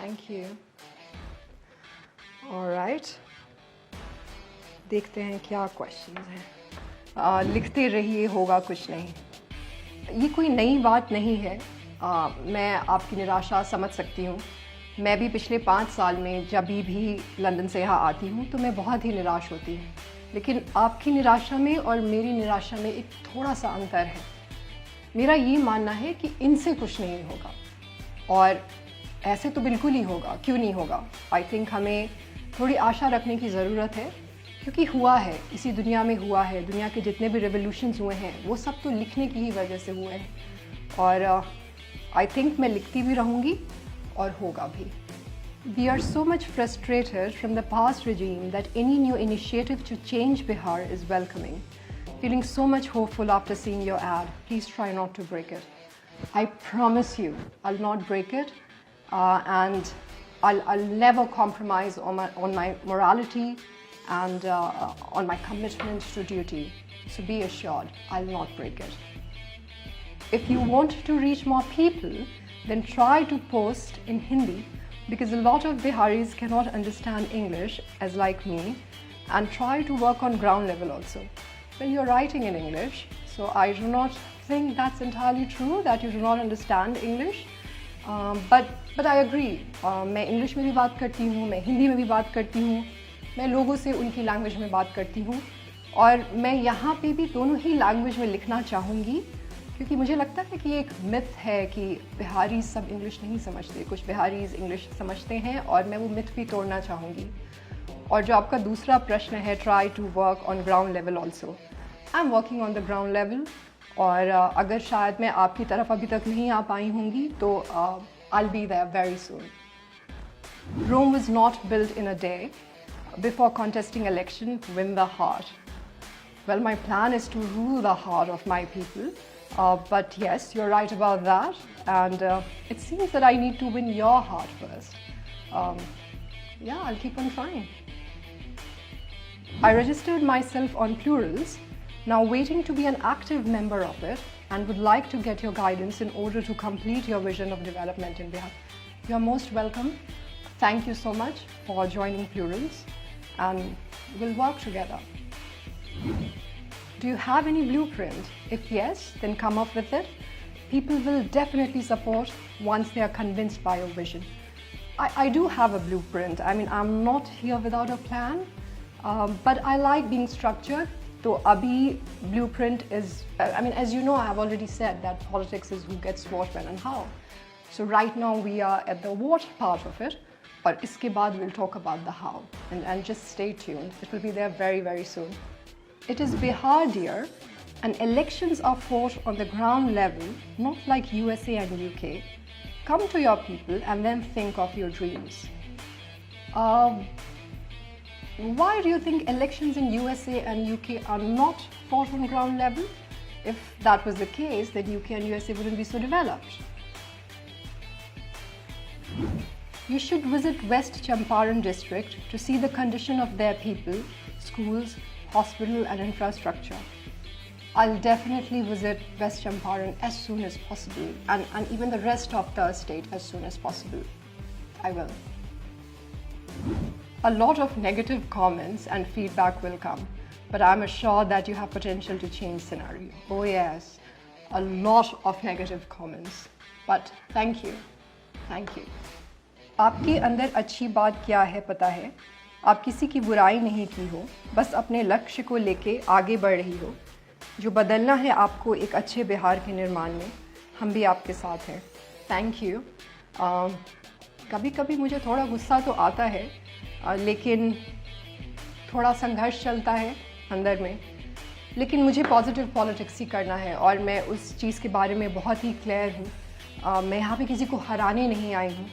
Thank you. Alright, देखते हैं क्या क्वेश्चंस हैं। लिखते रहिए, होगा कुछ नहीं। ये कोई नई बात नहीं है। मैं आपकी निराशा समझ सकती हूँ। मैं भी पिछले 5 साल में जब भी लंदन से यहाँ आती हूँ तो मैं बहुत ही निराश होती हूँ, लेकिन आपकी निराशा में और मेरी निराशा में एक थोड़ा सा अंतर है। मेरा ये मानना है कि इनसे कुछ नहीं होगा, और ऐसे तो बिल्कुल ही होगा, क्यों नहीं होगा। आई थिंक हमें थोड़ी आशा रखने की ज़रूरत है, क्योंकि हुआ है, इसी दुनिया में हुआ है। दुनिया के जितने भी रेवोल्यूशंस हुए हैं वो सब तो लिखने की ही वजह से हुए हैं, और आई थिंक मैं लिखती भी रहूँगी और होगा भी। We are so much frustrated from the past regime that any new initiative to change Bihar is welcoming. Feeling so much hopeful after seeing your ad. Please try not to break it. I promise you, I'll not break it, and I'll never compromise on my morality and on my commitment to duty. So be assured, I'll not break it. If you want to reach more people, then try to post in Hindi, because a lot of Biharis cannot understand English as like me, and try to work on ground level also. Well, you're writing in English, so I do not think that's entirely true that you do not understand English, but I agree. मैं English में भी बात करती हूँ, मैं हिंदी में भी बात करती हूँ, मैं लोगों से उनकी लैंग्वेज में बात करती हूँ, और मैं यहाँ पे भी दोनों ही लैंग्वेज में लिखना चाहूँगी, क्योंकि मुझे लगता है कि एक मिथ है कि बिहारी सब इंग्लिश नहीं समझते। कुछ बिहारीज इंग्लिश समझते हैं, और मैं वो मिथ भी तोड़ना चाहूँगी। और जो आपका दूसरा प्रश्न है, try to work on ground level also, I am working on the ground level. और अगर शायद मैं आपकी तरफ अभी तक नहीं आ पाई होंगी तो I will be there very soon. Rome was not built in a day. Before contesting election, win the heart. Well, my plan is to rule the heart of my people. But yes, you're right about that, and it seems that I need to win your heart first. Yeah, I'll keep on trying. I registered myself on Plurals, now waiting to be an active member of it, and would like to get your guidance in order to complete your vision of development in Bihar. You're most welcome. Thank you so much for joining Plurals, and we'll work together. Do you have any blueprint? If yes, then come up with it. People will definitely support once they are convinced by your vision. I do have a blueprint. I mean, I'm not here without a plan, but I like being structured. So abhi blueprint is, I mean, as you know, I have already said that politics is who gets what, when and how. So right now we are at the what part of it, but iske baad we'll talk about the how, and just stay tuned. It will be there very, very soon. It is Bihar, dear, and elections are fought on the ground level, not like USA and UK. Come to your people and then think of your dreams. Why do you think elections in USA and UK are not fought on ground level? If that was the case, then UK and USA wouldn't be so developed. You should visit West Champaran district to see the condition of their people, schools, hospital and infrastructure. I'll definitely visit West Champaran as soon as possible, and even the rest of the state as soon as possible. I will. A lot of negative comments and feedback will come, but I'm assured that you have potential to change scenario. Oh yes, a lot of negative comments, but thank you. Thank you. आपके अंदर अच्छी बात क्या है पता है? आप किसी की बुराई नहीं की हो, बस अपने लक्ष्य को लेके आगे बढ़ रही हो। जो बदलना है आपको एक अच्छे बिहार के निर्माण में, हम भी आपके साथ हैं। Thank you. कभी कभी मुझे थोड़ा गुस्सा तो आता है, लेकिन थोड़ा संघर्ष चलता है अंदर में, लेकिन मुझे पॉजिटिव पॉलिटिक्स ही करना है, और मैं उस चीज़ के बारे में बहुत ही क्लियर हूँ। मैं यहाँ पे किसी को हराने नहीं आई हूँ,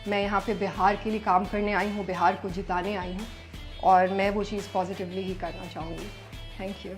मैं यहाँ पे बिहार के लिए काम करने आई हूँ, बिहार को जिताने आई हूँ, और मैं वो चीज़ पॉजिटिवली ही करना चाहूँगी। Thank you.